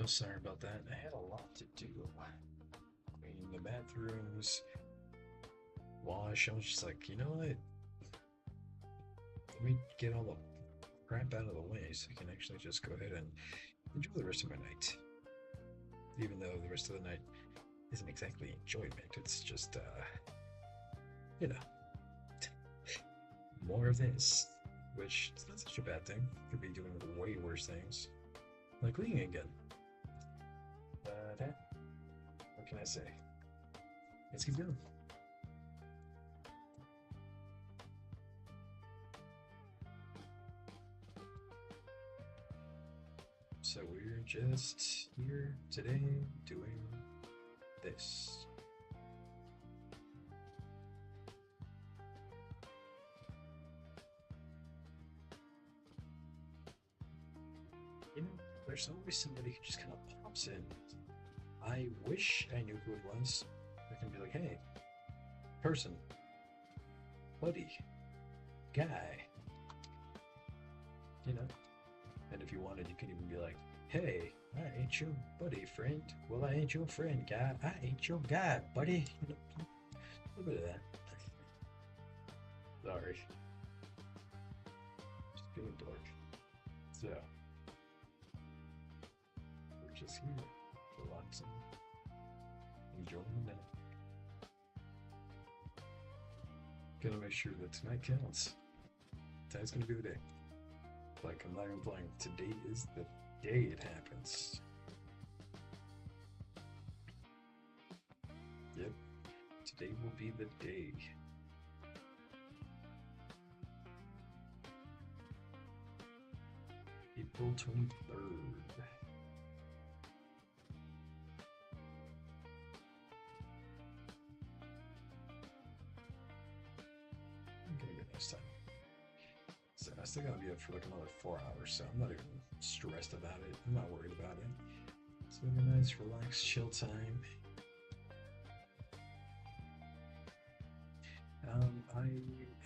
sorry about that. I had a lot to do. Cleaning the bathrooms, wash. I was just like, you know what? Let me get all the crap out of the way so I can actually just go ahead and enjoy the rest of my night. Even though the rest of the night isn't exactly enjoyment, it's just, you know, more of this. Which is not such a bad thing. Could be doing way worse things. Like cleaning again. But, what can I say? Let's keep going. So we're just here today doing this. You know, there's always somebody who just kind of pops in. I wish I knew who it was. I can be like, hey, person, buddy, guy, you know? And if you wanted, you could even be like, hey, I ain't your buddy, friend. Well, I ain't your friend, guy. I ain't your guy, buddy. You know, a little bit of that. Sorry. Just being a dork. So, we're just here, relaxing, enjoying the night. Gonna make sure that tonight counts. Tonight's gonna be the day. Like, I'm not even playing. Today is the day it happens. Yep. Today will be the day. April 23rd. I'm gonna get nice time. So I still gotta be up for like another 4 hours, so I'm not even stressed about it. I'm not worried about it. It's gonna be nice, relaxed, chill time. I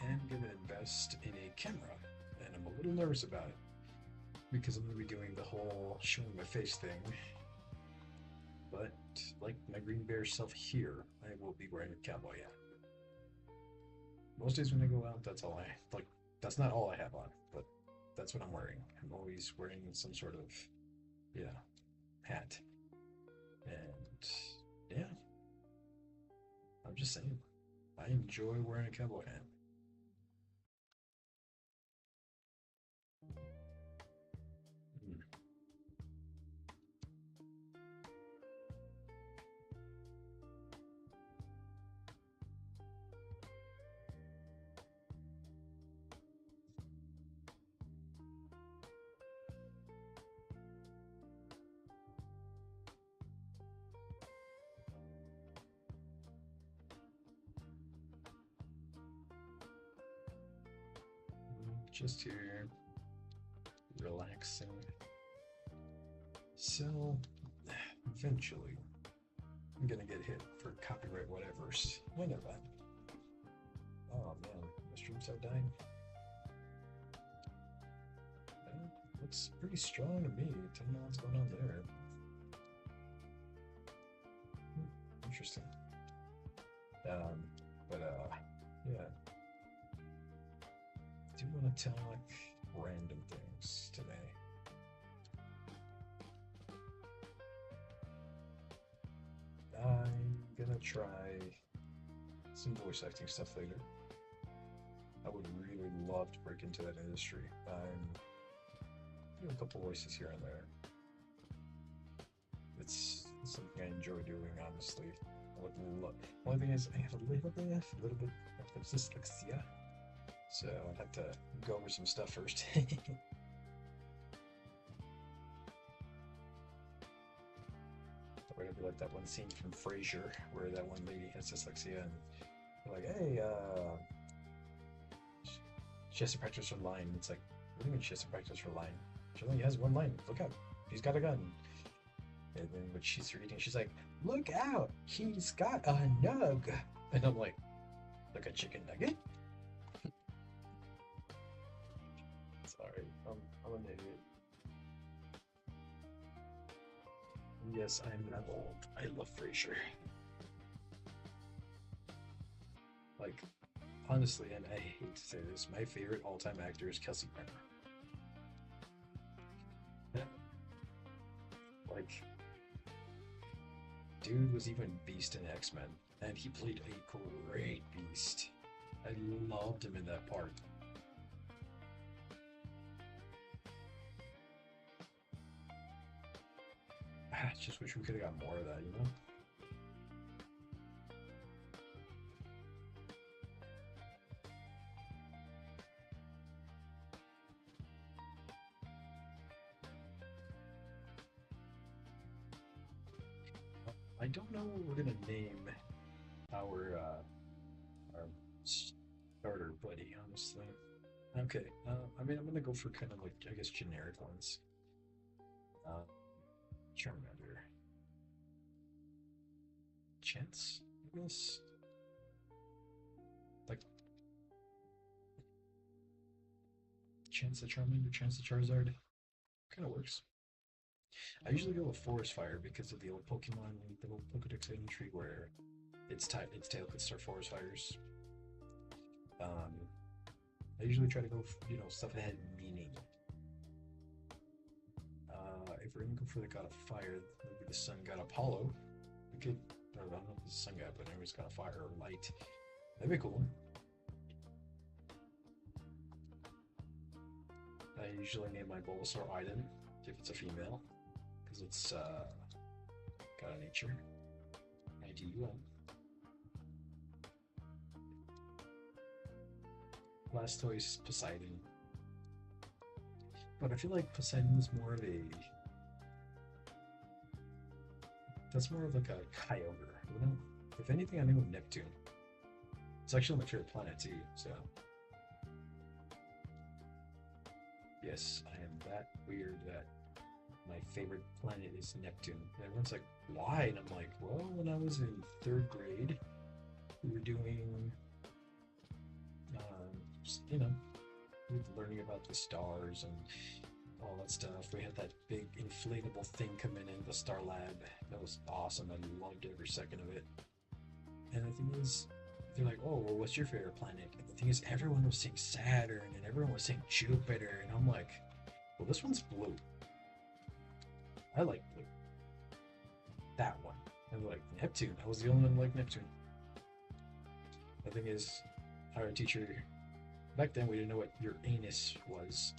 am gonna invest in a camera, and I'm a little nervous about it because I'm gonna be doing the whole showing my face thing. But like my green bear self here, I will be wearing a cowboy hat. Most days when I go out, that's all I like. That's not all I have on, but that's what I'm wearing. I'm always wearing some sort of, yeah, hat. And yeah, I'm just saying, I enjoy wearing a cowboy hat. Hmm. Just here, relaxing. So, eventually, I'm gonna get hit for copyright whatevers. I know that. Oh man, my streams are dying. Looks pretty strong to me. Tell me what's going on there. Interesting. Um, but yeah. I do want to talk random things today. I'm gonna try some voice acting stuff later. I would really love to break into that industry. I'm doing a couple voices here and there. It's something I enjoy doing, honestly. I would love. Only thing is, I have a little bit of dyslexia, so I'd have to go over some stuff first. Or it'd be like that one scene from Frasier where that one lady has dyslexia and they're like, hey, she has to practice her line. It's like, what do you mean she has to practice her line? She only has one line. Look out, he's got a gun. And then when she's reading, she's like, look out, he's got a nug. And I'm like a chicken nugget? Sorry, I'm an idiot. Yes, I'm that old. I love Frasier. Like, honestly, and I hate to say this, my favorite all-time actor is Kelsey Grammer. Yeah. Like, dude was even Beast in X-Men, and he played a great Beast. I loved him in that part. I just wish we could have got more of that, you know? I don't know what we're gonna name our starter buddy, honestly. Okay, I mean, I'm gonna go for kind of like, I guess, generic ones. Uh, Charmander. Chance, I guess? Like, Chance the Charmander, Chance the Charizard. Kind of works. I usually go with Forest Fire because of the old Pokemon, the old Pokedex entry where its tail could start forest fires. Um, I usually try to go, stuff that had meaning. If we're gonna go for the god of fire, maybe the sun god Apollo. We could, I don't know if it's the sun god, but anyways, god of fire or light. That'd be cool. I usually name my Bulbasaur Iden if it's a female, because it's god of nature. IDUM. Blastoise Poseidon. But I feel like Poseidon is more of a. That's more of like a Kyogre, you know? If anything, I name Neptune. It's actually my favorite planet too, so. Yes, I am that weird that my favorite planet is Neptune. And everyone's like, why? And I'm like, well, when I was in third grade, we were doing, you know, we were learning about the stars and all that stuff. We had that big inflatable thing coming in the Star Lab. That was awesome. I loved every second of it. And the thing is, they're like, oh, well, what's your favorite planet? And the thing is, everyone was saying Saturn and everyone was saying Jupiter. And I'm like, well, this one's blue. I like blue. That one. And they're like, Neptune. I was the only one who liked Neptune. The thing is, our teacher, back then we didn't know what Uranus was.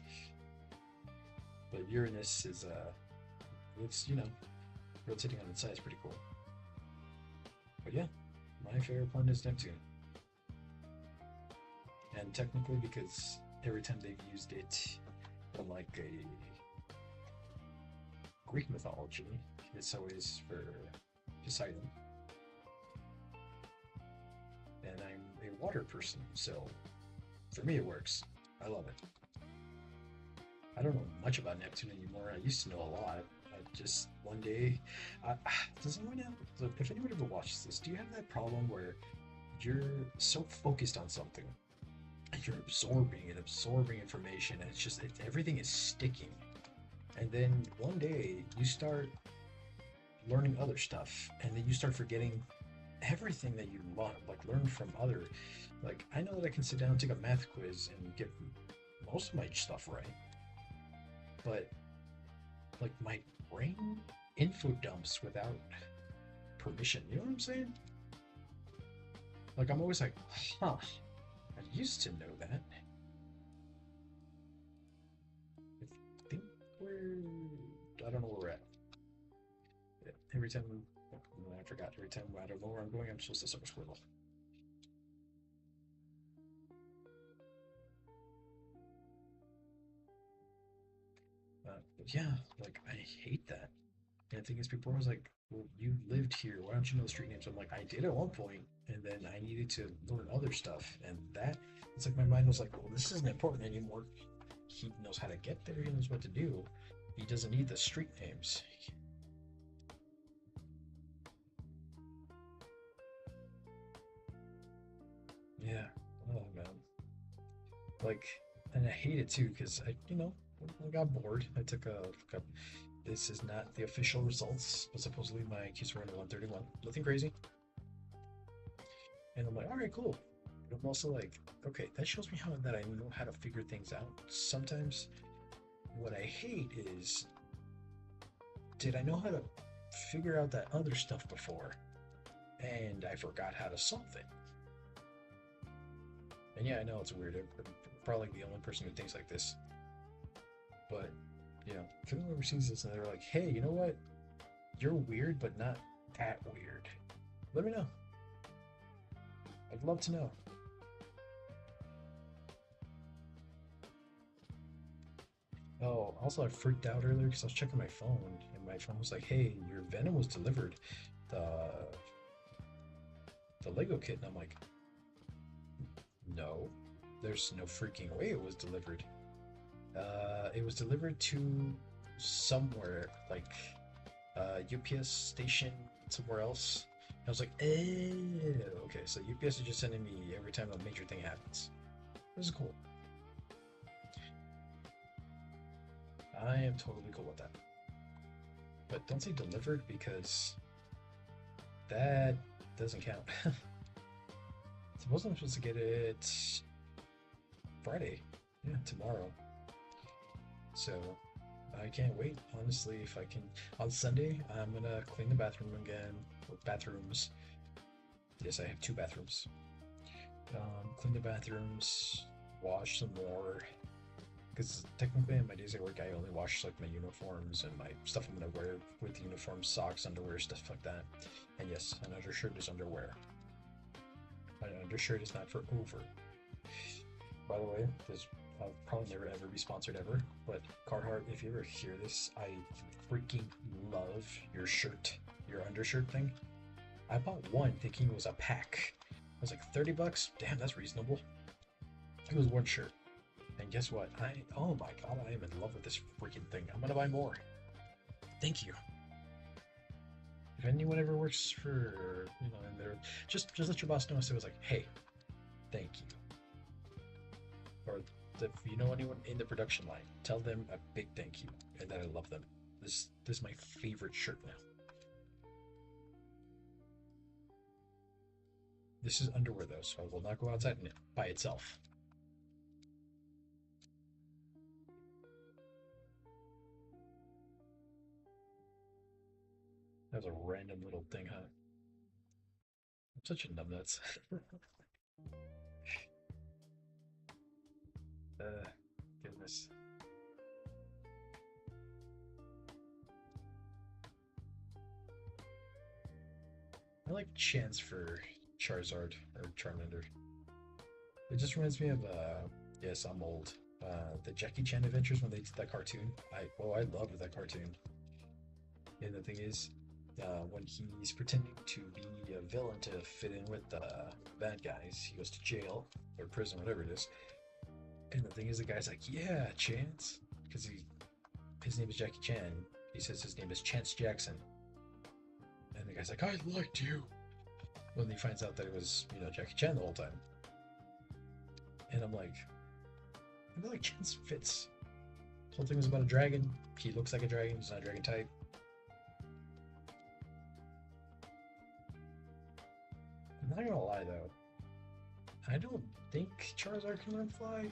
But Uranus is, it's, rotating on its side is pretty cool. But yeah, my favorite planet is Neptune. And technically, because every time they've used it in like a Greek mythology, it's always for Poseidon. And I'm a water person, so for me it works. I love it. I don't know much about Neptune anymore. I used to know a lot. I just one day, does anyone have? If anyone ever watches this, do you have that problem where you're so focused on something, and you're absorbing information, and everything is sticking, and then one day you start learning other stuff, and then you start forgetting everything that you learned from other. Like I know that I can sit down and take a math quiz and get most of my stuff right. But like my brain info dumps without permission. You know what I'm saying? Like I'm always like, huh, I used to know that. I think I don't know where we're at. Every time, I forgot, every time I don't know where I'm going, I'm supposed to start a squirrel. But yeah, like I hate that. And the thing is, people are always like, well, you lived here. Why don't you know the street names? I'm like, I did at one point, and then I needed to learn other stuff. And it's like my mind was like, well, this isn't important anymore. He knows how to get there. He knows what to do. He doesn't need the street names. Yeah. Oh, man. Like, and I hate it too because I got bored. I took a this is not the official results, but supposedly my keys were in 131. Nothing crazy. And I'm like, all right, cool. But I'm also like, okay, that shows me how that I know how to figure things out. Sometimes what I hate is, did I know how to figure out that other stuff before, and I forgot how to solve it? And yeah, I know it's weird. I'm probably the only person who thinks like this. But, you know, if anyone ever sees this and they're like, hey, you know what? You're weird, but not that weird. Let me know. I'd love to know. Oh, also I freaked out earlier because I was checking my phone and my phone was like, hey, your Venom was delivered. The the Lego kit. And I'm like, no, there's no freaking way it was delivered. It was delivered to somewhere, like UPS station somewhere else. And I was like, okay, so UPS is just sending me every time a major thing happens. This is cool. I am totally cool with that. But don't say delivered because that doesn't count. Suppose I'm supposed to get it Friday. Yeah, tomorrow. So I can't wait. Honestly, if I can, on Sunday, I'm gonna clean the bathroom again. Or bathrooms. Yes, I have two bathrooms. Clean the bathrooms, wash some more. Because technically, in my days at work, I only wash like my uniforms and my stuff I'm gonna wear with uniforms, socks, underwear, stuff like that. And yes, an undershirt is underwear. An undershirt is not for over. By the way, this I'll probably never ever be sponsored ever, but Carhartt, if you ever hear this, I freaking love your shirt, your undershirt thing. I bought one thinking it was a pack. It was like 30 bucks. Damn, that's reasonable. It was one shirt. And guess what? Oh my god, I am in love with this freaking thing. I'm gonna buy more. Thank you. If anyone ever works for, you know, in there, just let your boss know. So it was like, hey, thank you. Or if you know anyone in the production line, tell them a big thank you and that I love them. This is my favorite shirt now. This is underwear though, so I will not go outside in it by itself. That was a random little thing, huh? I'm such a numbnuts. uh, Goodness. I like chants for Charizard or Charmander. It just reminds me of yes, I'm old. The Jackie Chan adventures when they did that cartoon. I loved that cartoon. And the thing is, when he's pretending to be a villain to fit in with the bad guys, he goes to jail or prison, whatever it is. And the thing is, the guy's like, "Yeah, Chance," because his name is Jackie Chan. He says his name is Chance Jackson, and the guy's like, "I liked you." When he finds out that it was, you know, Jackie Chan the whole time, and I feel like Chance fits. The whole thing was about a dragon. He looks like a dragon. He's not a dragon type. I'm not gonna lie though. I don't think Charizard can learn fly.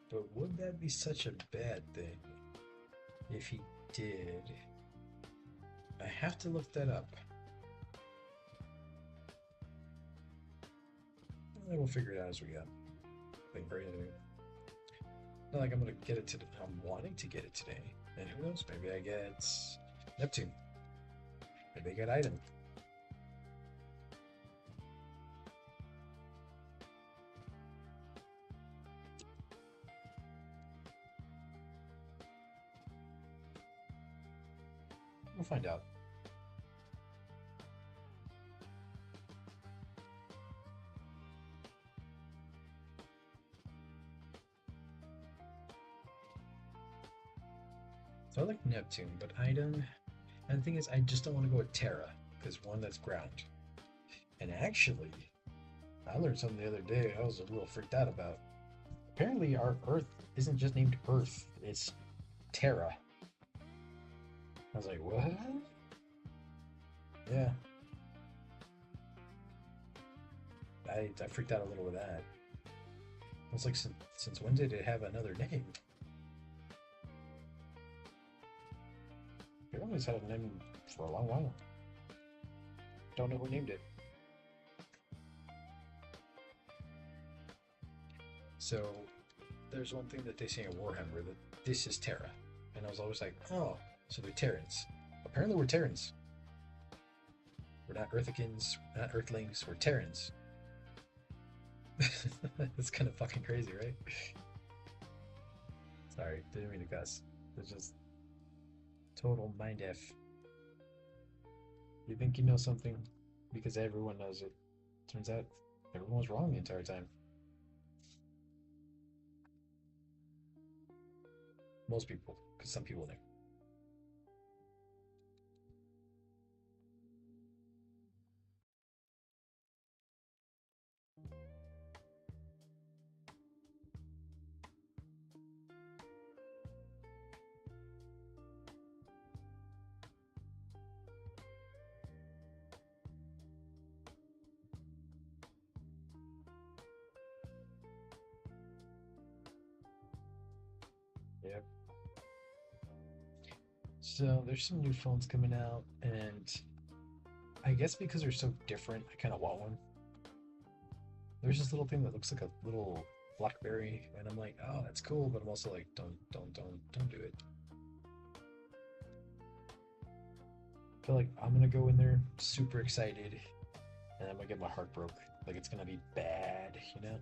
But would that be such a bad thing if he did? I have to look that up. And we'll figure it out as we go. Think very anyway. Not like I'm gonna get it today. I'm wanting to get it today. And who knows? Maybe I get Neptune. Maybe I get Item. We'll find out. So I like Neptune, but Item. And the thing is, I just don't want to go with Terra, because one, that's ground. And actually, I learned something the other day I was a little freaked out about. apparently our Earth isn't just named Earth, it's Terra. I was like, what? Yeah, I freaked out a little with that. I was like, since when did it have another name? It always had a name for a long while. Don't know who named it. So there's one thing that they say in Warhammer that this is Terra, and I was always like, oh, so they're Terrans. Apparently, we're Terrans. We're not Earthicans, we're not Earthlings, we're Terrans. It's kind of fucking crazy, right? Sorry, didn't mean to cuss. It's just total mind F. You think you know something because everyone knows it. Turns out everyone was wrong the entire time. Most people, because some people knew. Yep. So there's some new phones coming out, and I guess because they're so different, I kind of want one. There's this little thing that looks like a little BlackBerry, and I'm like, oh, that's cool, but I'm also like, don't do it. I feel like I'm gonna go in there super excited, and I'm gonna get my heart broke. Like it's gonna be bad, you know?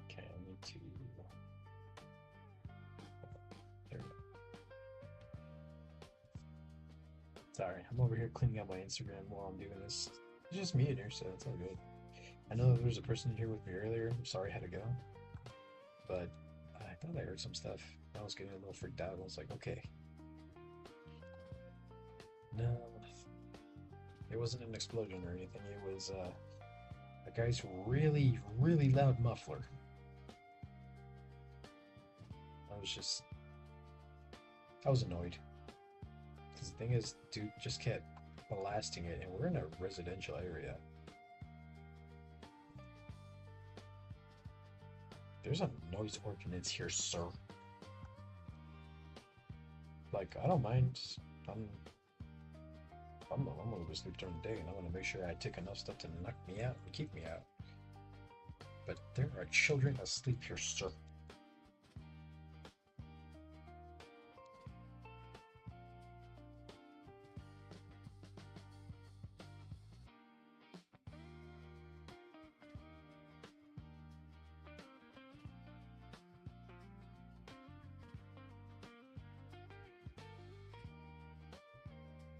Okay, I need to. There we go. Sorry, I'm over here cleaning up my Instagram while I'm doing this. It's just me in here, so it's all good. I know there was a person here with me earlier. I'm sorry I had to go, but I thought I heard some stuff. I was getting a little freaked out. I was like, okay, no, it wasn't an explosion or anything. It was a guy's really loud muffler. I was just, I was annoyed. Because the thing is, dude just kept blasting it, and we're in a residential area. There's a noise ordinance here, sir. Like, I don't mind. I'm, I'm gonna go sleep during the day, and I want to make sure I take enough stuff to knock me out and keep me out. But there are children asleep here, sir.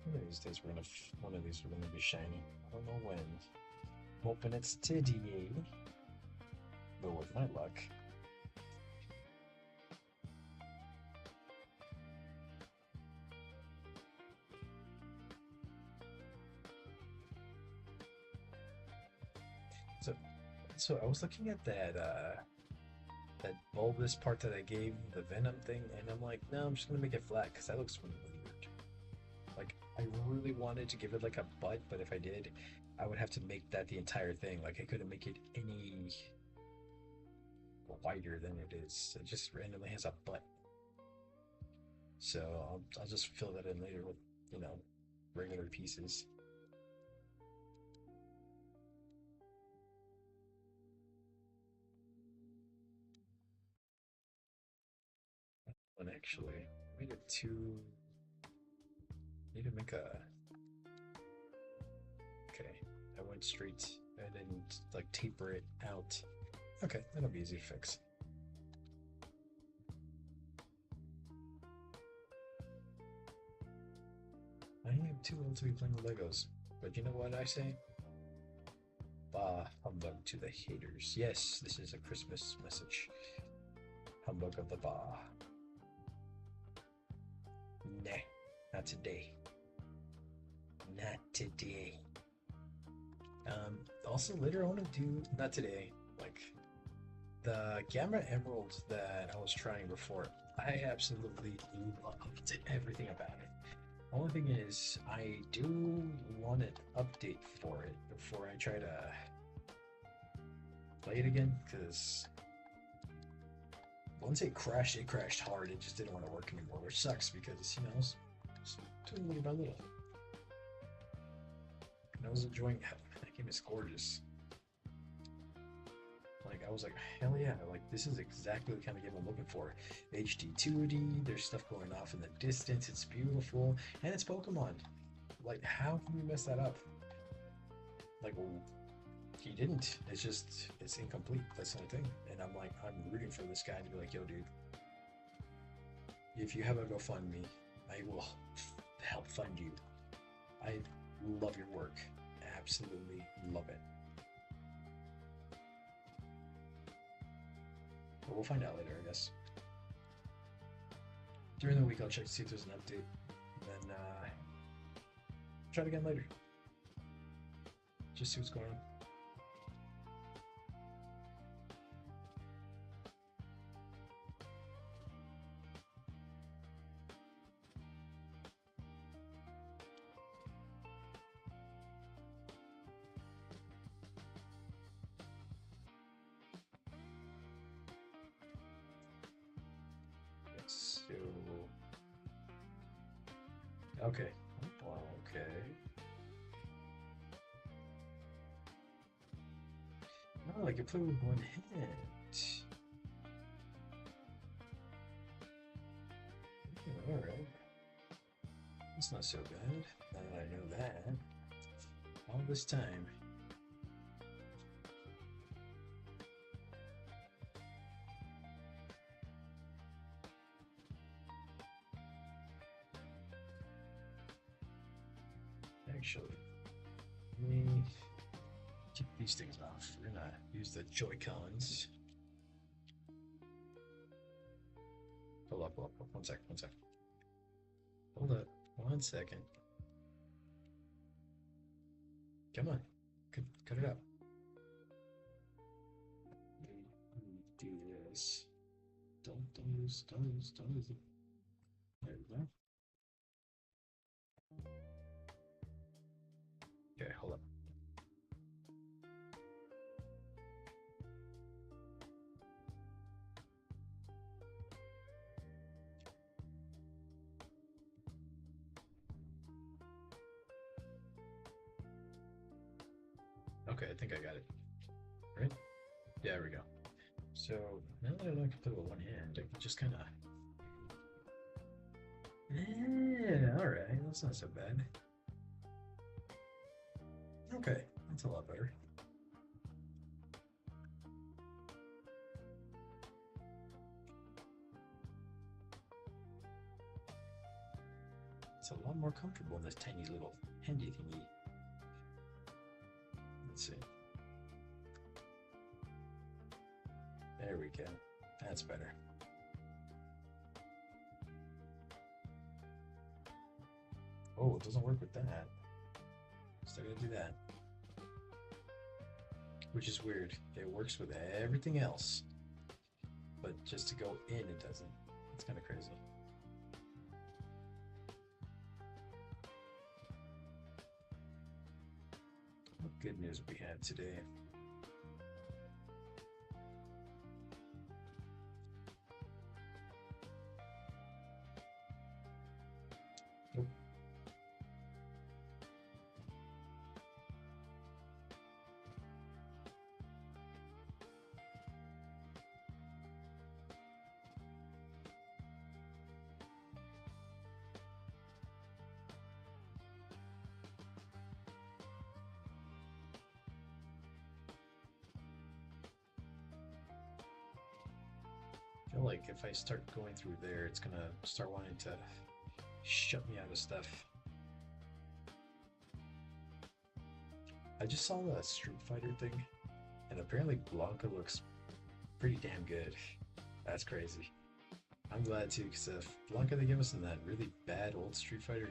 One of these days we're gonna, one of these we're gonna be shiny. I don't know when. I'm hoping it's today. But with my luck. So, so I was looking at that bulbous part that I gave the Venom thing, and I'm like, no, I'm just gonna make it flat because that looks weird. Like, I really wanted to give it like a butt, but if I did, I would have to make that the entire thing. Like, I couldn't make it any wider than it is. It just randomly has a butt. So I'll just fill that in later with, you know, regular pieces. And actually, I made it too. Need to make a. Okay, I went straight. I didn't like taper it out. Okay, that'll be easy to fix. I am too old to be playing with Legos. But you know what I say? Bah, humbug to the haters. Yes, this is a Christmas message. Humbug of the Bah. not today. Not today. Also later I want to do, not today, like the Gamma Emeralds that I was trying before. I absolutely loved everything about it. Only thing is, I do want an update for it before I try to play it again, because once it crashed hard. It just didn't want to work anymore, which sucks because, you know, it's doing little by little. And I was enjoying it. That game is gorgeous. Like, I was like, hell yeah, like, this is exactly the kind of game I'm looking for. HD 2D, there's stuff going off in the distance, it's beautiful, and it's Pokemon. Like, how can you mess that up? Like, well, he didn't. It's just, it's incomplete. That's the only thing. And I'm like, I'm rooting for this guy to be like, yo, dude, if you have a GoFundMe, I will help fund you. I love your work. Absolutely love it. But we'll find out later, I guess. During the week, I'll check to see if there's an update. And then, try it again later. Just see what's going on. So, okay. Well, okay. Oh, I can play with one hand. Yeah, alright. That's not so bad. Now that I know that. All this time. Actually, let me keep these things off. We're gonna use the Joy-Cons. Hold up, 1 second, 1 second. Hold up, 1 second. Come on, cut it out. Let me do this. Don't lose it. There we go. Okay, hold up. Okay, I think I got it. Right? Yeah, there we go. So now that I can play with one hand, I can just kind of. Yeah, all right, that's not so bad. Okay, that's a lot better. It's a lot more comfortable in this tiny little handy thingy. Let's see. There we go. That's better. Oh, it doesn't work with that. Still gotta do that. Which is weird. It works with everything else. But just to go in, it doesn't. It's kind of crazy. What good news we had today? Nope. I feel like if I start going through there, it's gonna start wanting to shut me out of stuff. I just saw the Street Fighter thing, and apparently Blanca looks pretty damn good. That's crazy. I'm glad too, because the Blanca they give us in that really bad old Street Fighter.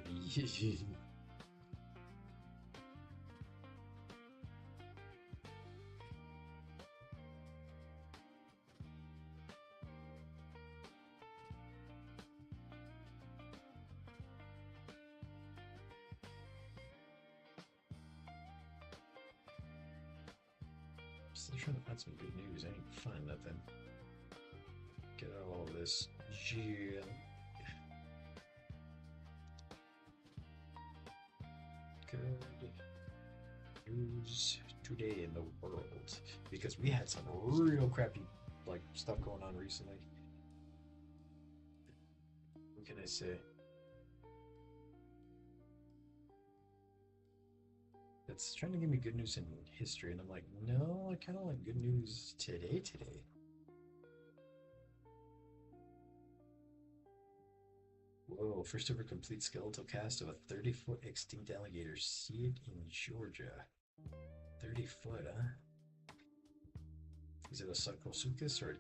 Still trying to find some good news. I ain't find nothing. Get out all this jail. Good news today in the world, because we had some real crappy like stuff going on recently. What can I say? It's trying to give me good news in history, and I'm like, no, I kind of like good news today. Whoa, first ever complete skeletal cast of a 30-foot extinct alligator. See it in Georgia. 30 foot, huh? Is it a Sarcosuchus or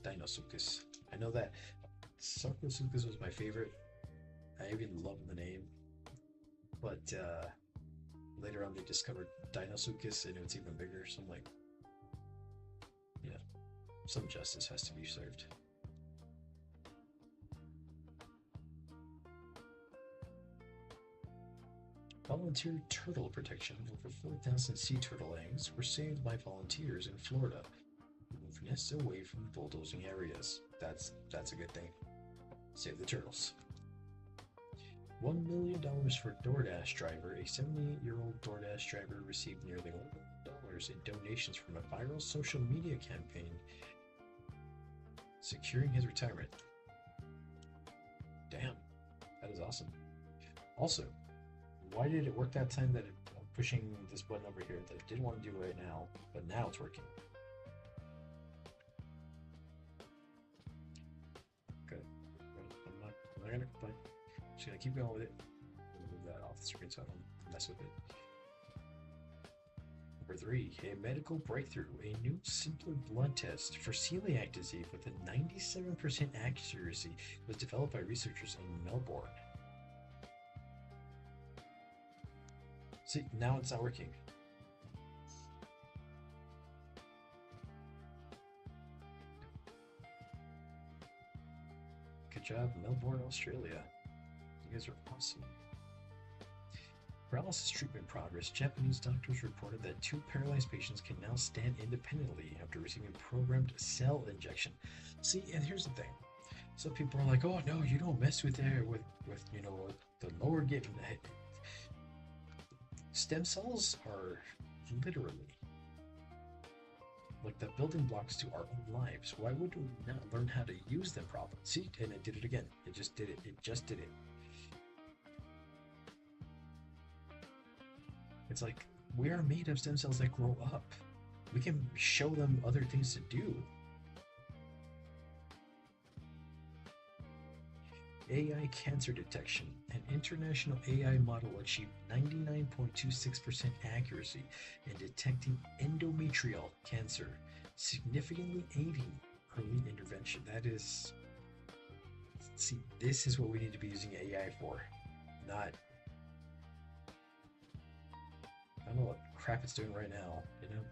Dinosuchus? I know that Sarcosuchus was my favorite. I even love the name. But later on they discovered Dinosuchus and it's even bigger, so I'm like, yeah, some justice has to be served. Volunteer turtle protection. Over 4,000 sea turtle eggs were saved by volunteers in Florida. Move nests away from bulldozing areas. That's a good thing. Save the turtles. $1 million for DoorDash driver. A 78-year-old DoorDash driver received nearly $1 million in donations from a viral social media campaign, securing his retirement. Damn, that is awesome. Also, why did it work that time that I'm pushing this button over here that I didn't want to do right now, but now it's working? Good. I'm not gonna complain. I'm just gonna keep going with it. Move that off the screen so I don't mess with it. Number 3, a medical breakthrough. A new, simpler blood test for celiac disease with a 97% accuracy was developed by researchers in Melbourne. See, now it's not working. Good job, Melbourne, Australia. You guys are awesome. Paralysis treatment progress. Japanese doctors reported that 2 paralyzed patients can now stand independently after receiving programmed cell injection. See, and here's the thing. Some people are like, oh no, you don't mess with you know, the lower given. Stem cells are literally like the building blocks to our own lives. Why would we not learn how to use them properly? See, and it did it again. It just did it. It just did it. It's like we are made of stem cells that grow up. We can show them other things to do. AI cancer detection. An international AI model achieved 99.26% accuracy in detecting endometrial cancer, significantly aiding early intervention. That is, see, this is what we need to be using AI for, not, I don't know what crap it's doing right now, you know?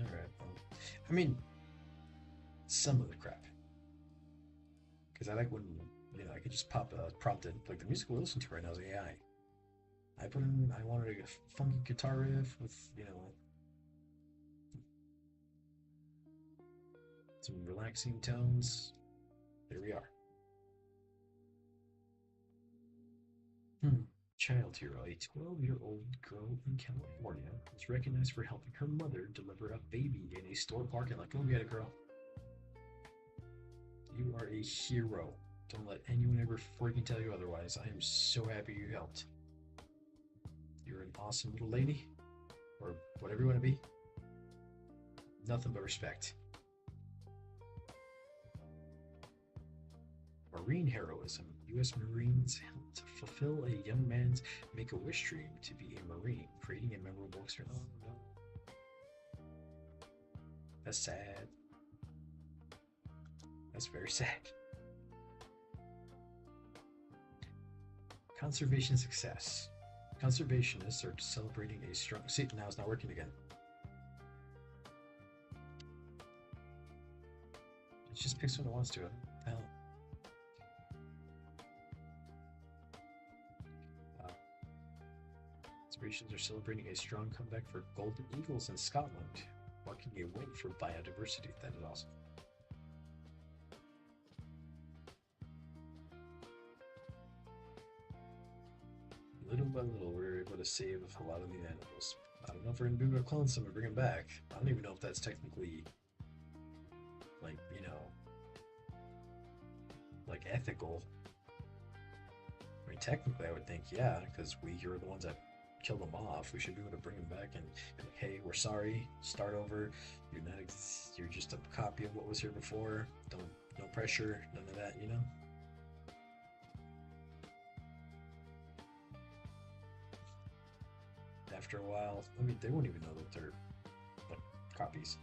Alright, well, I mean, some of the crap. Because I like when, you know, I could just pop a prompt in, like the music we're listening to right now is AI. I put in, I wanted a funky guitar riff with, you know, some relaxing tones. There we are. Child hero. A 12-year-old girl in California was recognized for helping her mother deliver a baby in a store parking lot. Go get it, girl. You are a hero. Don't let anyone ever freaking tell you otherwise. I am so happy you helped. You're an awesome little lady, or whatever you want to be. Nothing but respect. Marine heroism. U.S. Marines helped fulfill a young man's Make-A-Wish dream to be a Marine, creating a memorable experience. Oh, no. That's sad. That's very sad. Conservation success. Conservationists are celebrating a strong. See, now it's not working again. It just picks when it wants to. Hell. Conservationists are celebrating a strong comeback for golden eagles in Scotland, marking a win for biodiversity. That is awesome. Little by little, we were able to save a lot of the animals. I don't know if we're going to be able to clone some and bring them back. I don't even know if that's technically, like, you know, like ethical. I mean, technically, I would think, yeah, because we are the ones that killed them off. We should be able to bring them back and be like, hey, we're sorry, start over. You're not, you're just a copy of what was here before. Don't, no pressure, none of that, you know? After a while, I mean, they won't even know that they're like copies.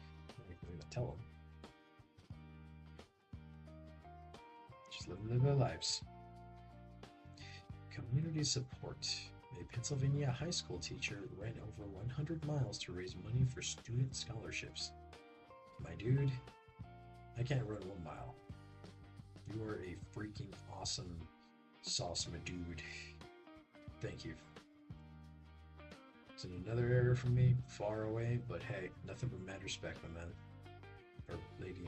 They don't even tell them. Just live their lives. Community support. A Pennsylvania high school teacher ran over 100 miles to raise money for student scholarships. My dude, I can't run 1 mile. You are a freaking awesome sauce, my dude. Thank you. It's in another area from me, far away, but hey, nothing but mad respect, my man. Or lady.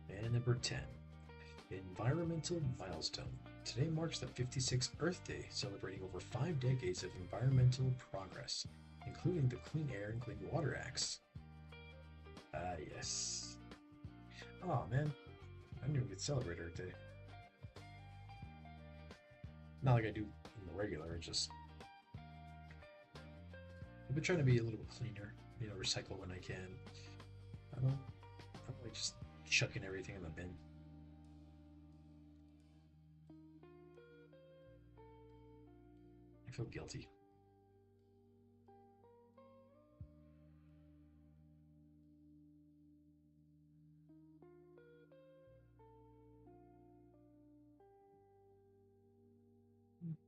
And number 10. Environmental milestone. Today marks the 56th Earth Day, celebrating over 5 decades of environmental progress, including the Clean Air and Clean Water Acts. Ah, yes. Oh man, I didn't even get to celebrate Earth Day. Not like I do in the regular, it's just I've been trying to be a little bit cleaner, you know, recycle when I can. I don't like just chucking everything in the bin. I feel guilty.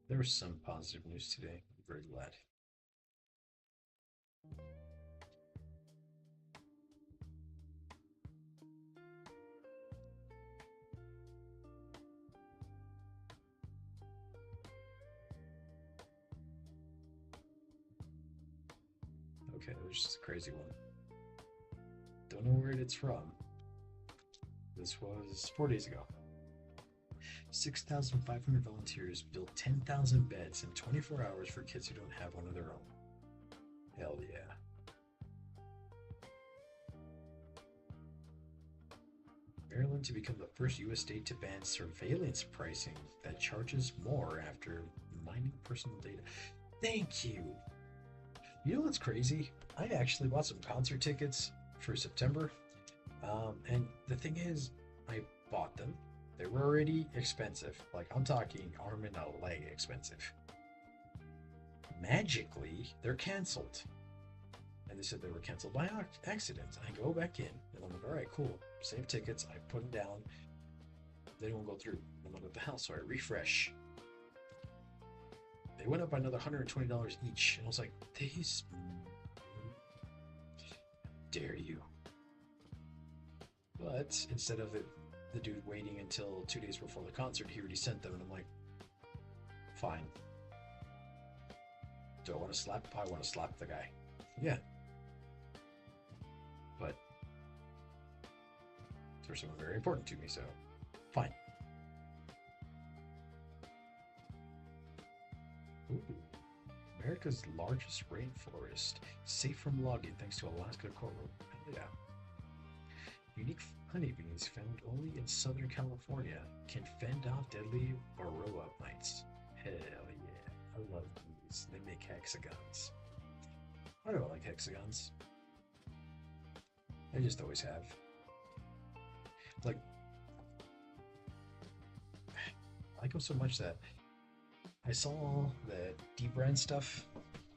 There was some positive news today. I'm very glad. Okay, there's just a crazy one. Don't know where it's from. This was 4 days ago. 6,500 volunteers built 10,000 beds in 24 hours for kids who don't have one of their own. Hell yeah. Maryland to become the first U.S. state to ban surveillance pricing that charges more after mining personal data. Thank you. You know what's crazy? I actually bought some concert tickets for September. And the thing is, I bought them. They were already expensive. Like, I'm talking arm and a leg expensive. Magically, they're canceled. And they said they were canceled by accident. I go back in, and I'm like, all right, cool. Save tickets. I put them down. They don't go through. I'm not at the house, so I refresh. They went up by another $120 each. And I was like, these... dare you. But instead of it, the dude waiting until 2 days before the concert, he already sent them, and I'm like, fine. Do I want to slap? I want to slap the guy. Yeah. But they're someone very important to me, so fine. Ooh. America's largest rainforest, safe from logging thanks to Alaska coral. Hell yeah. Unique honeybees found only in Southern California can fend off deadly varroa mites. Hell yeah. I love bees. They make hexagons. Why do I like hexagons? I just always have. Like, I like them so much that I saw the D-brand stuff,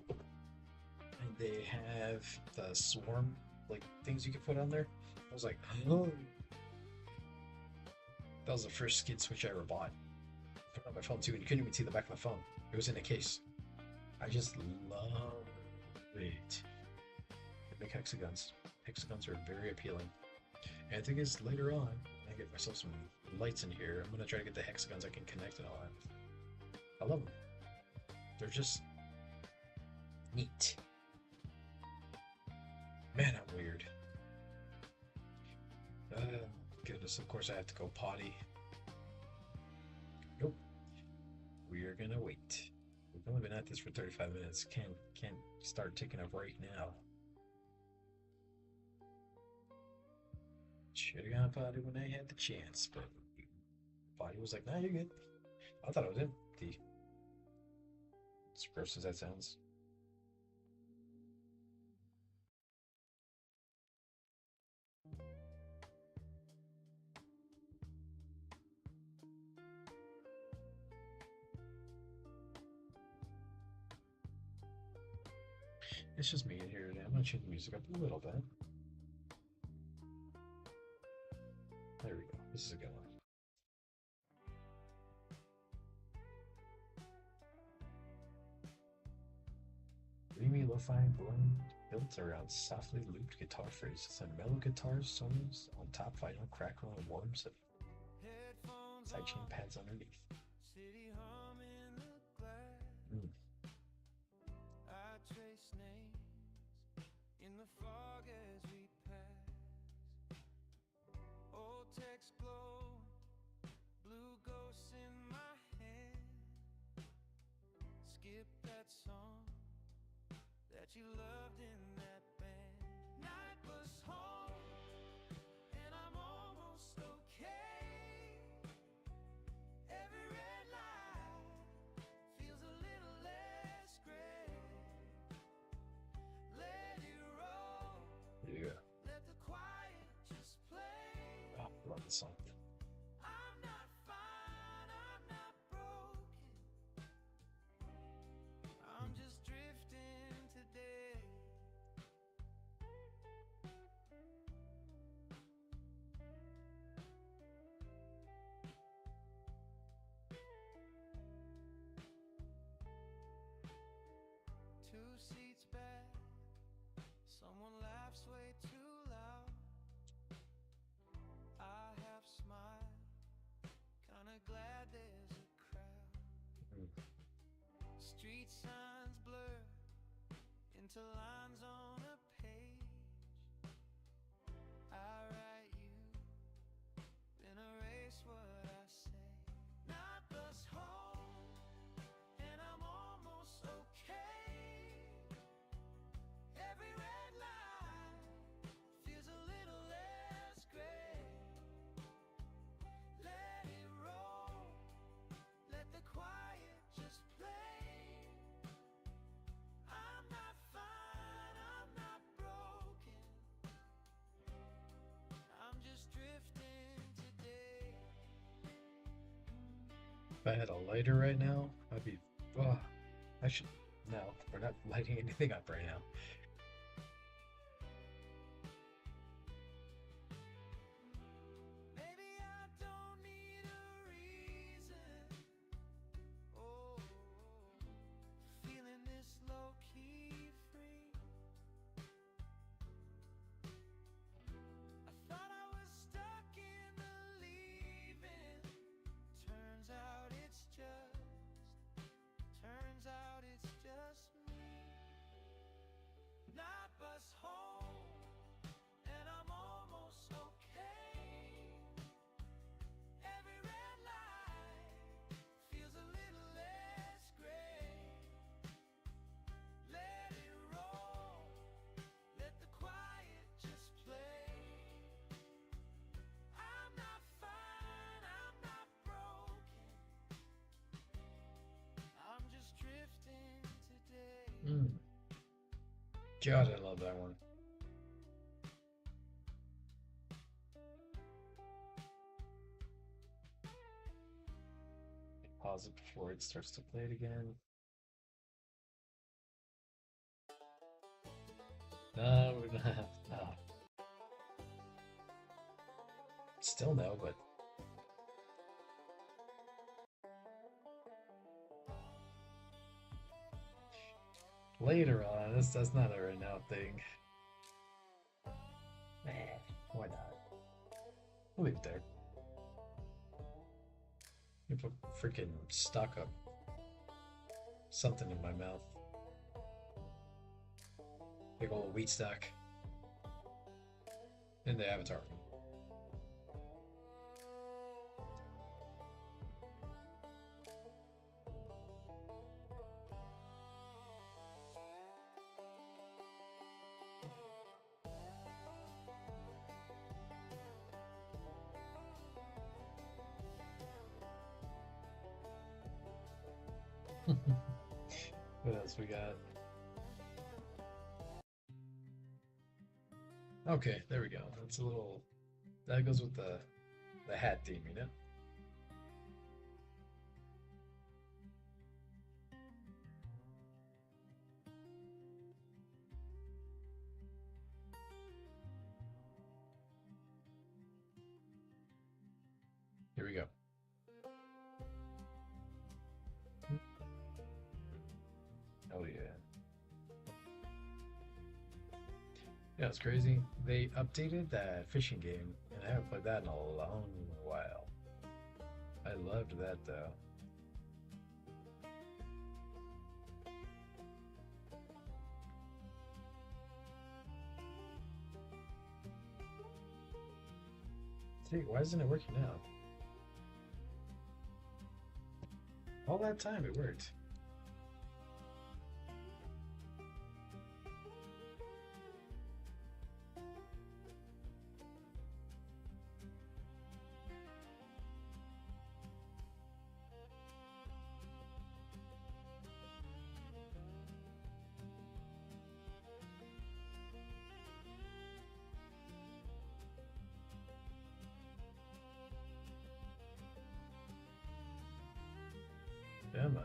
and they have the swarm like things you can put on there. I was like, oh, that was the first skid switch I ever bought. Put it on my phone too, and you couldn't even see the back of the phone. It was in a case. I just love it. They make hexagons. Hexagons are very appealing. And the thing is, later on, I get myself some lights in here. I'm gonna try to get the hexagons I can connect and all that. I love them. They're just neat. Man, I'm weird. Goodness, of course I have to go potty. Nope. We are gonna wait. We've only been at this for 35 minutes. Can't start taking a break now. Should have gone potty when I had the chance, but potty was like, "Nah, you're good." I thought it was empty. As gross as that sounds. It's just me in here today. I'm gonna change the music up a little bit. There we go. This is a good one. Dreamy lo-fi blend built around softly looped guitar phrases and mellow guitar solos on top, vinyl crackle and warms of sidechain pads underneath. Mm. You loved in that band. Night was home, and I'm almost okay. Every red light feels a little less gray. Let it roll. Yeah. Let the quiet just play. Oh, I love this song. I'm not fine, I'm not broken. I'm just drifting today. Two seats back, someone laughs way too loud. I half smile, kinda glad there's a crowd. Street signs blur into lines on a page. I write you, then erase what I say. Night bus home, and I'm almost okay. Every red light feels a little less gray. Let it roll, let the quiet just play. I'm not fine, I'm not broken. I'm just drifting today. If I had a lighter right now, I'd be. Oh, I should. No, we're not lighting anything up right now. Maybe I don't need a reason. Oh, feeling this low-key free. I thought I was stuck in the leaving. Turns out it's just me. Night bus home, and I'm almost okay. Every red light feels a little less gray. Let it roll, let the quiet just play. I'm not fine, I'm not broken. I'm just drifting today. God, I love that one. Pause it before it starts to play it again. No, no. Still no, but later on, that's not a right now thing. Man, why not? We'll leave it there. You put freaking stock up something in my mouth. Big old wheat stock in the avatar. What else we got? Okay, there we go. That's a little. That goes with the hat theme, you know. Here we go. Oh yeah. Yeah, it's crazy. They updated that fishing game, and I haven't played that in a long while. I loved that though. See, why isn't it working now? All that time it worked. Yeah, man.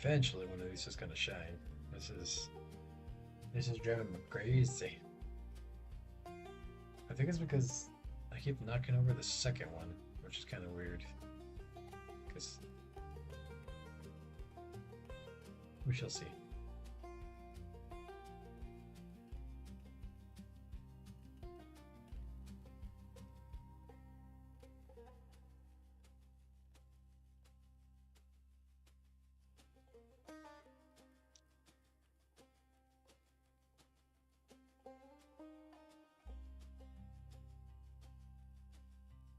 Eventually, one of these is gonna shine. This is this is driving me crazy. I think it's because I keep knocking over the second one, which is kind of weird. Because we shall see.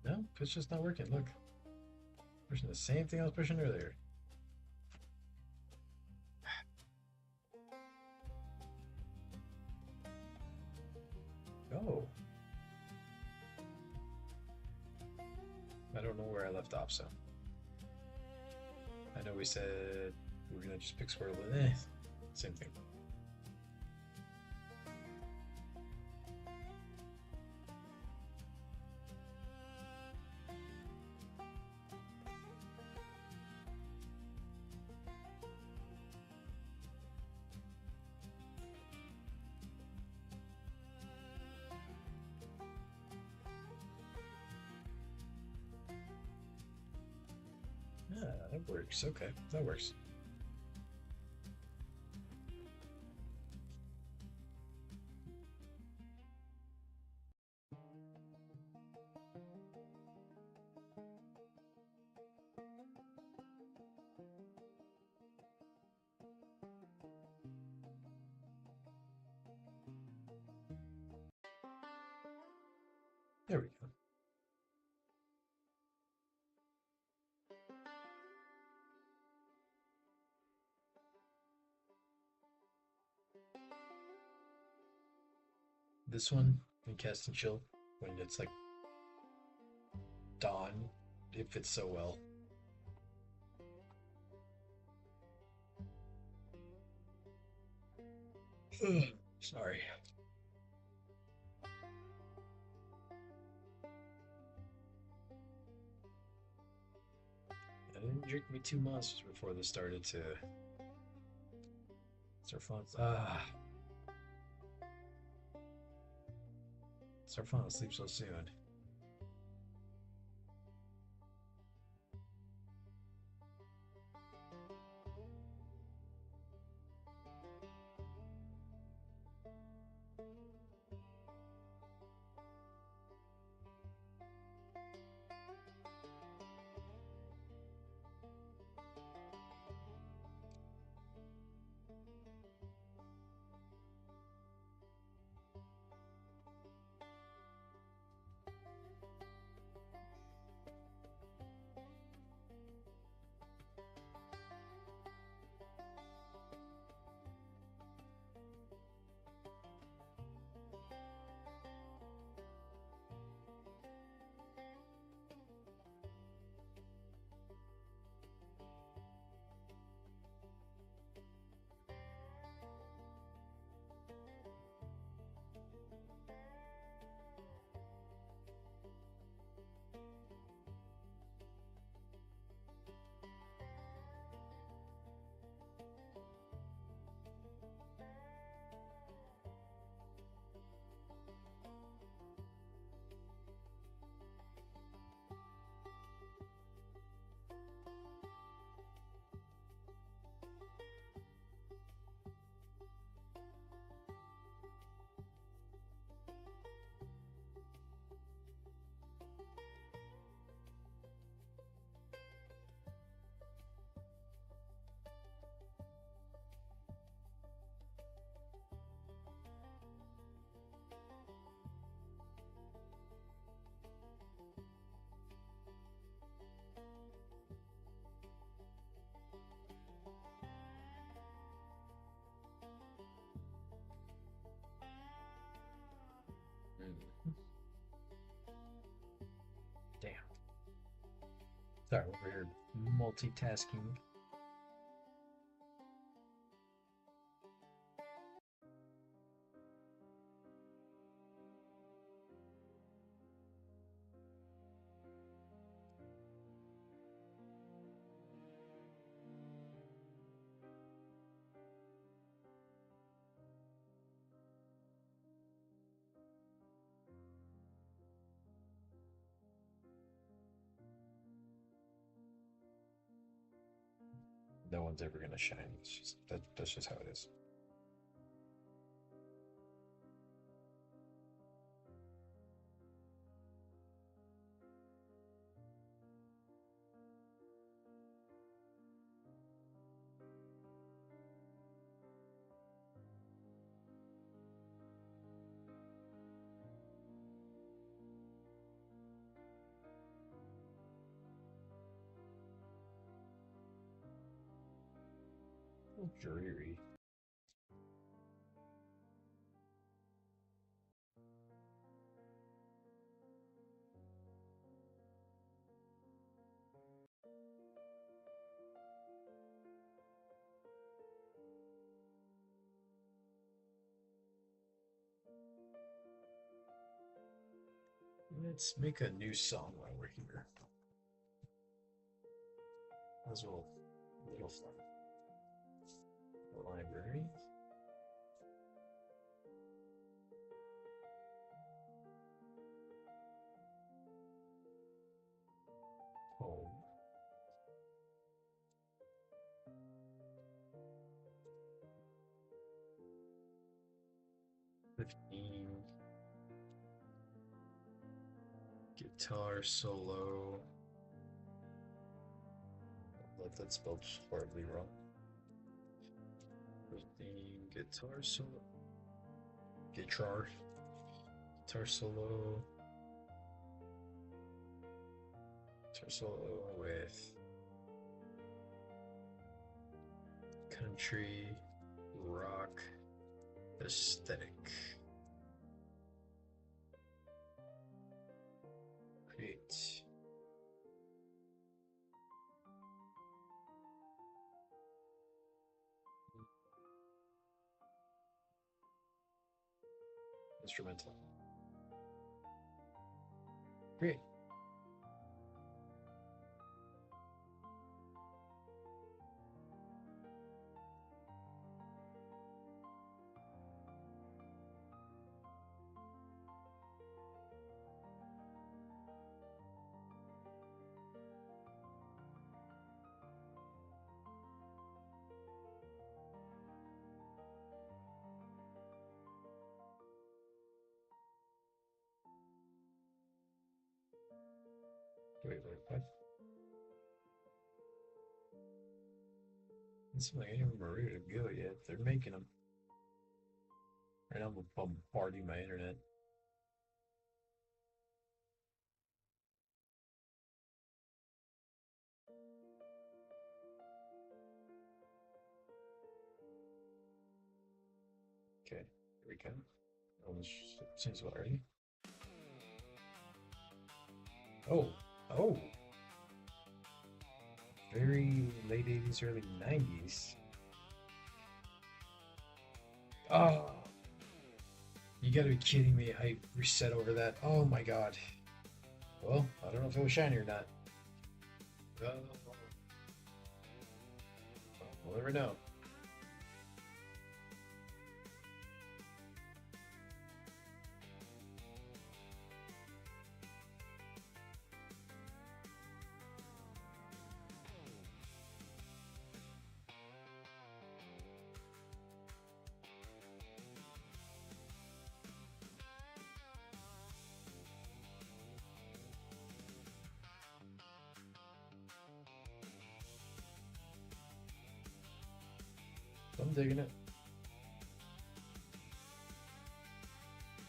No, it's just not working. Look, pushing the same thing I was pushing earlier. Oh, I don't know where I left off, so I know we said we were gonna just pick squirrel, but same thing. Yeah, that works. Okay, that works. There we go. This one in cast and chill when it's like dawn, it fits so well. Sorry. I didn't drink me two monsters before this started to Start falling. Start falling asleep so soon. Damn. Sorry, over here multitasking. No one's ever gonna shine. That's just how it is. Dreary. Let's make a new song while we're here. That's a little fun. The library. Home. Guitar solo. That's spelled horribly wrong. 15 guitar solo. Guitar solo. Guitar solo with country rock aesthetic. Create. Instrumental. Great. It's like any of them are ready to go yet. They're making them. Right now, I'm bombarding my internet. Okay, here we go. Oh, this seems about ready. Oh, oh, very late 80s, early 90s. Oh, you gotta be kidding me. I reset over that. Oh my god. Well, I don't know if it was shiny or not. Uh, we'll never know. I'm digging it.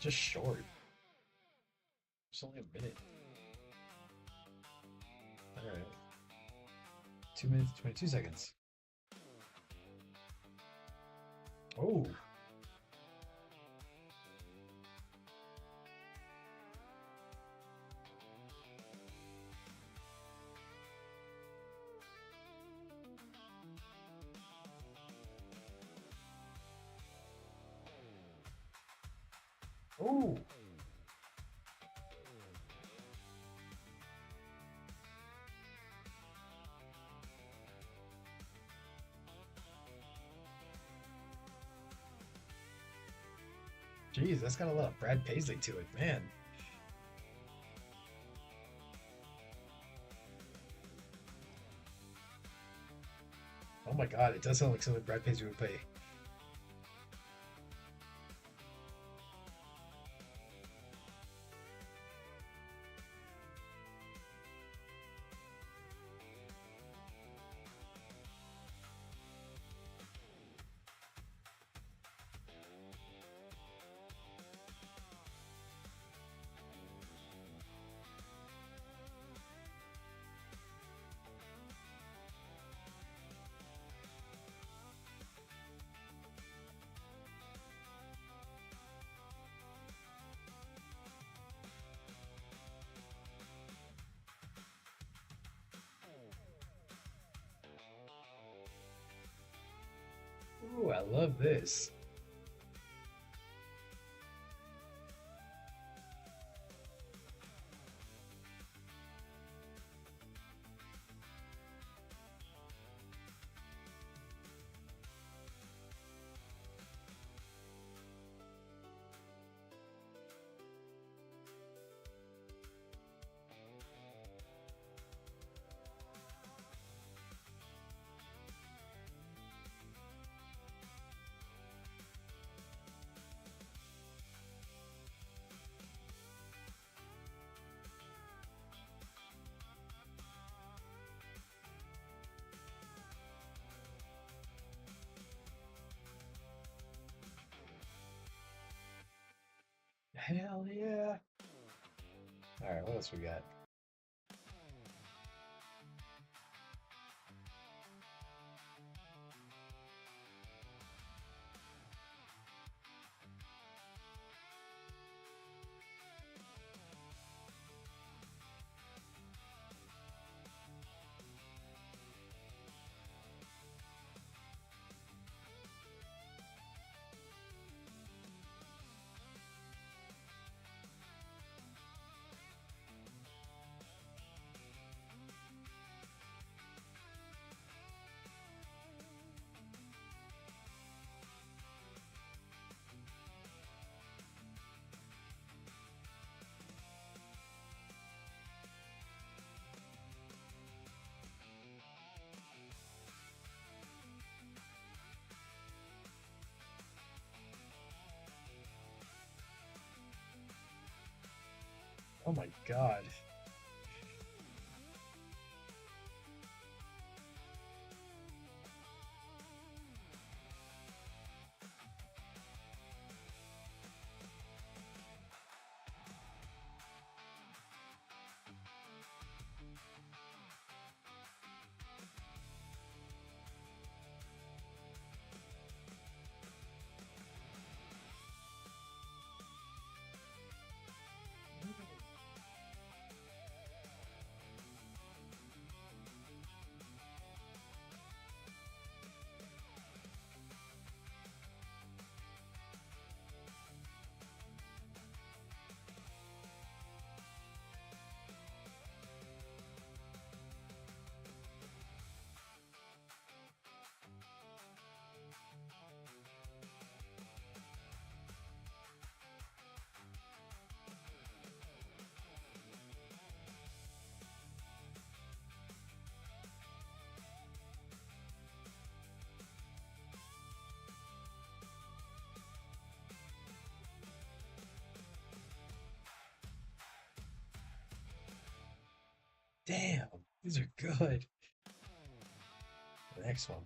Just short. It's only a minute. Alright. 2 minutes, 22 seconds. Oh. Oh. Jeez, that's got a lot of Brad Paisley to it, man. Oh my god, it does sound like something Brad Paisley would play. Ooh, I love this. Hell yeah. Alright, what else we got? Oh my god. Damn, these are good. The next one.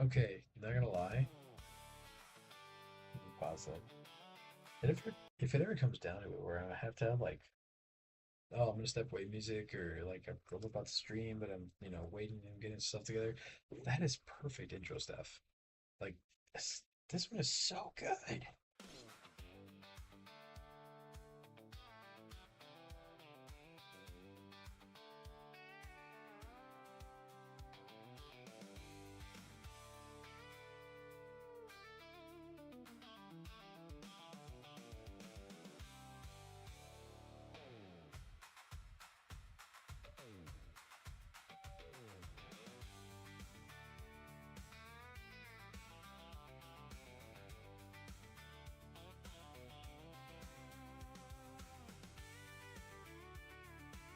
Okay, not gonna lie. Let me pause that. And if it ever comes down to it, where I have to have like, oh, I'm gonna step away music, or like I'm about to stream, but I'm waiting and getting stuff together. That is perfect intro stuff. Like this one is so good.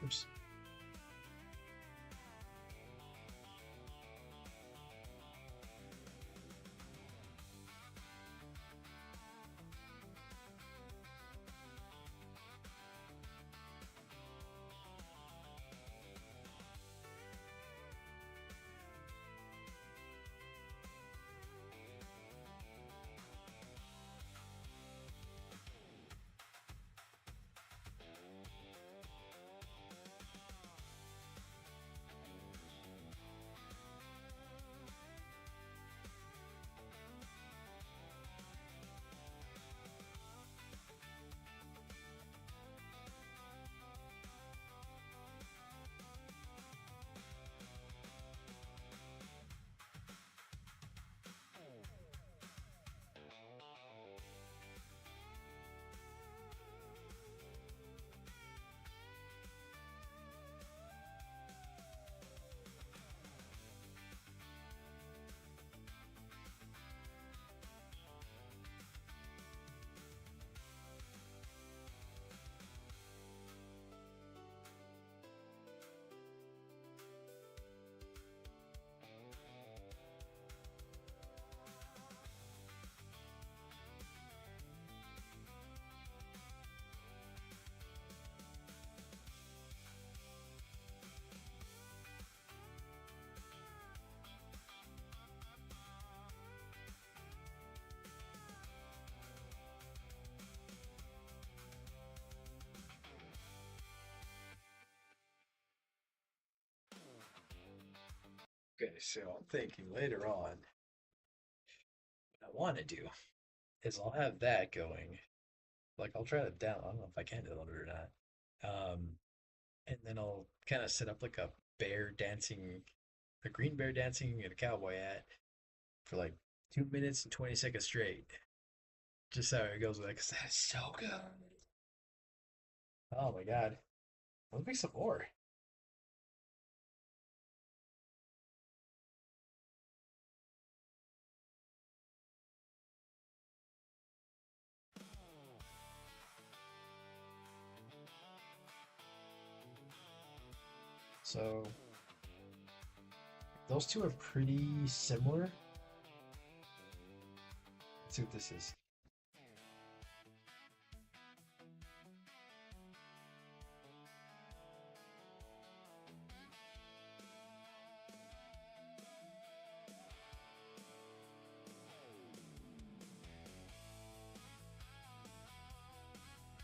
Oops. Okay, so I'm thinking later on, what I want to do is I'll have that going. Like I'll try it down. I don't know if I can download it or not. And then I'll kind of set up like a bear dancing, a green bear dancing in a cowboy hat for like 2 minutes and 20 seconds straight. Just how it goes with that, because that is so good. Oh my god. Let's make some more. So those two are pretty similar. Let's see what this is.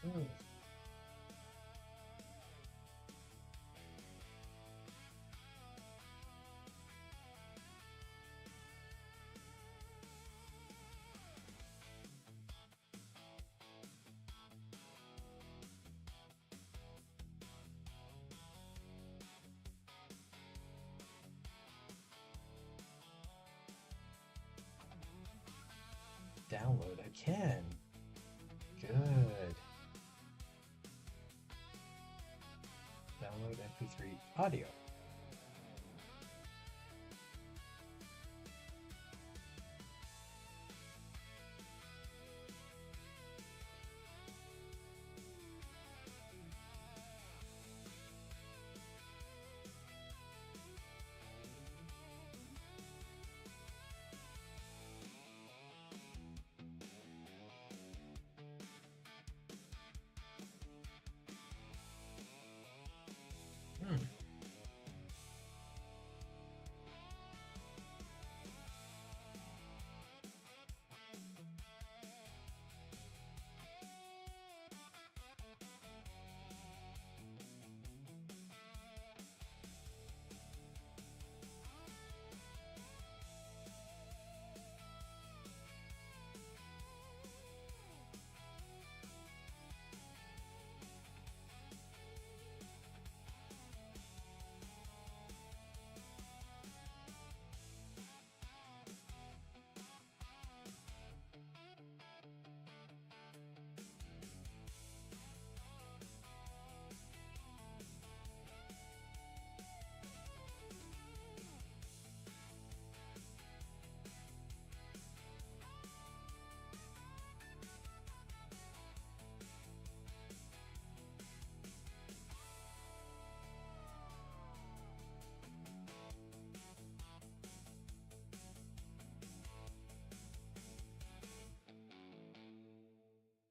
Hmm. Download. I can. Good. Download MP3 audio. Hmm.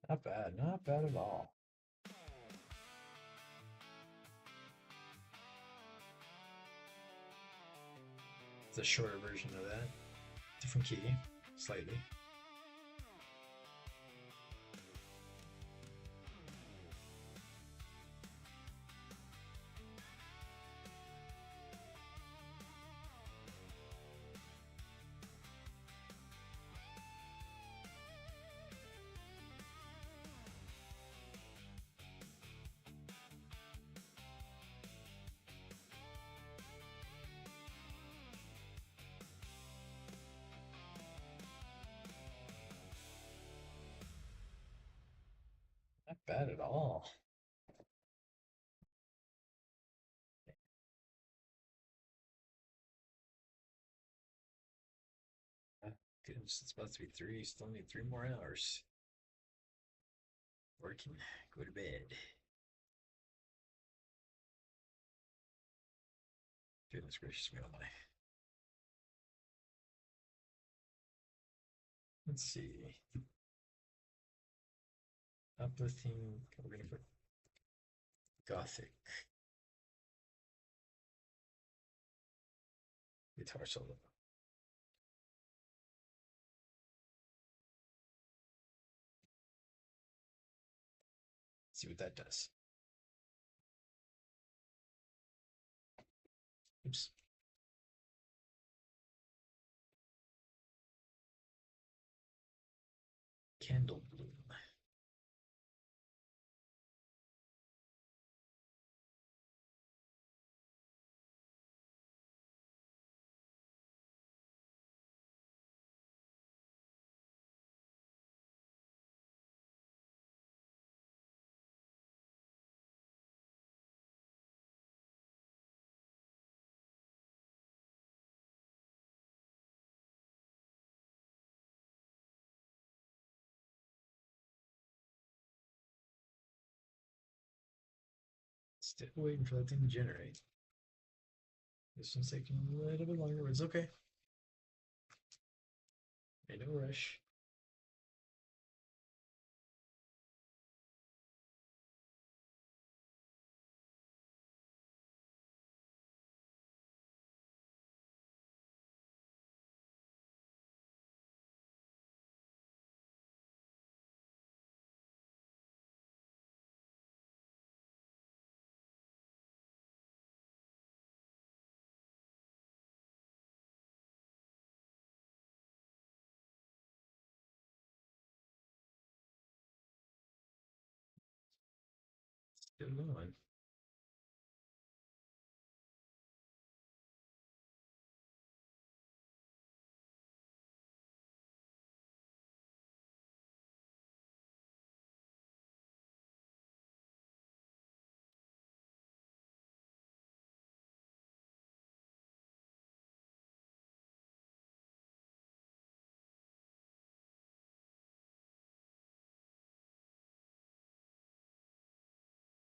Not bad. Not bad at all. It's a shorter version of that. Different key, slightly. Not bad at all. Goodness, it's about to be 3. Still need 3 more hours. Working. Go to bed. Goodness gracious me, oh my. Let's see. Uplifting. We're gonna put Gothic guitar solo. See what that does. Oops. Candle Bloom. Still waiting for that thing to generate. This one's taking a little bit longer, but it's okay. Ain't no rush. Get it on.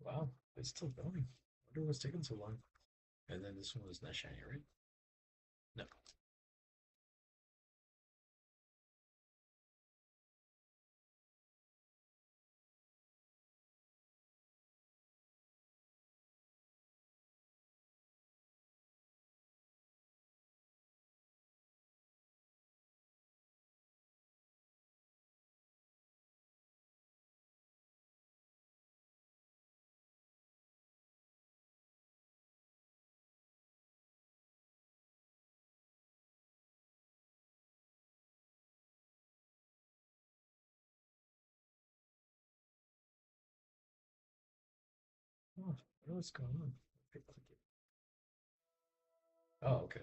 Wow, it's still going. Wonder what's taking so long. And then this one was not shiny, right? No. Oh, I wonder what's going on. Okay, click it. Oh, okay.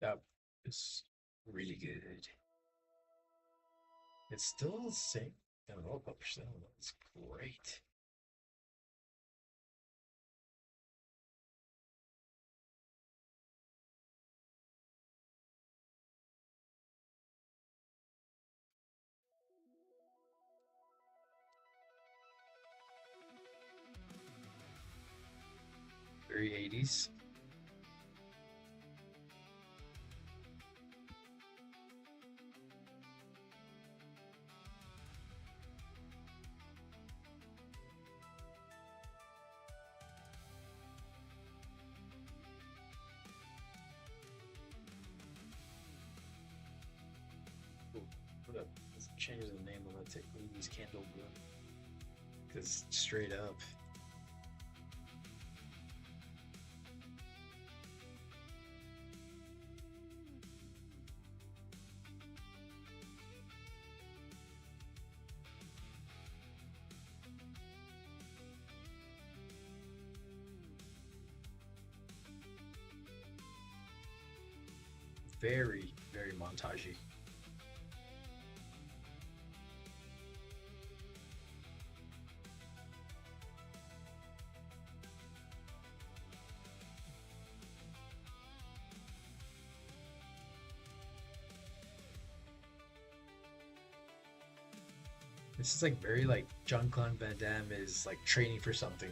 That is really good. It's still the same. I don't know, published that one. That's great. Very 80s. change the name of it to 80s Candle Blue. Because straight up, very, very montagey. This is like very like Jean-Claude Van Damme is like training for something.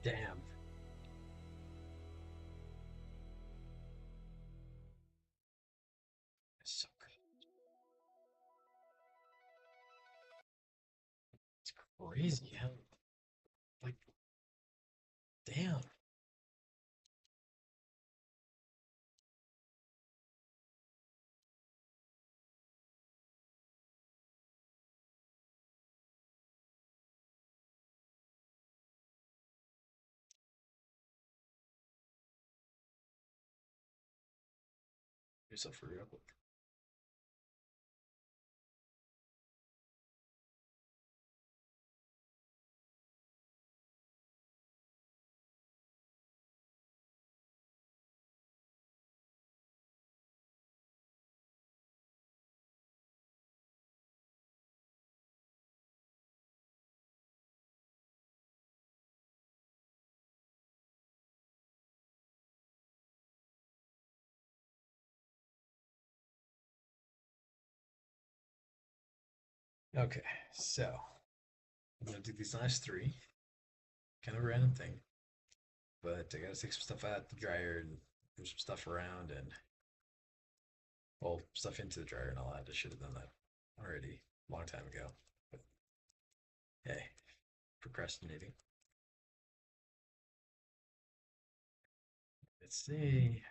Damn. It's so good. It's crazy how like damn. Yourself for real quick. Okay, so I'm gonna do these last three. Kind of a random thing, but I gotta take some stuff out the dryer and move some stuff around and well, stuff into the dryer and all that. I should have done that already a long time ago. But hey, procrastinating. Let's see.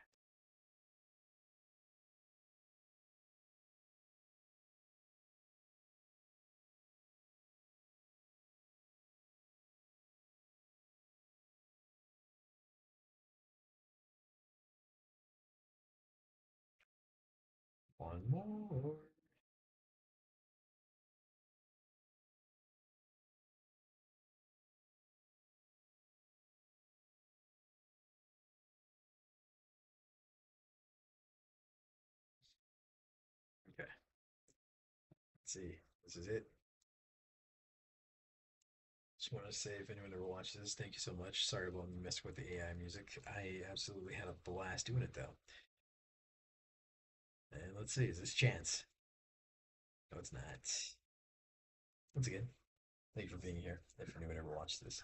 One more. see. This is it. Just want to say, if anyone ever watches this, thank you so much. Sorry about me messing with the AI music. I absolutely had a blast doing it, though. And let's see, is this chance? No, it's not. Once again, thank you for being here. If anyone ever watched this,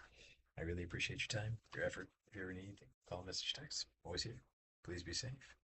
I really appreciate your time, your effort. If you ever need anything, call, message, text. Always here. Please be safe.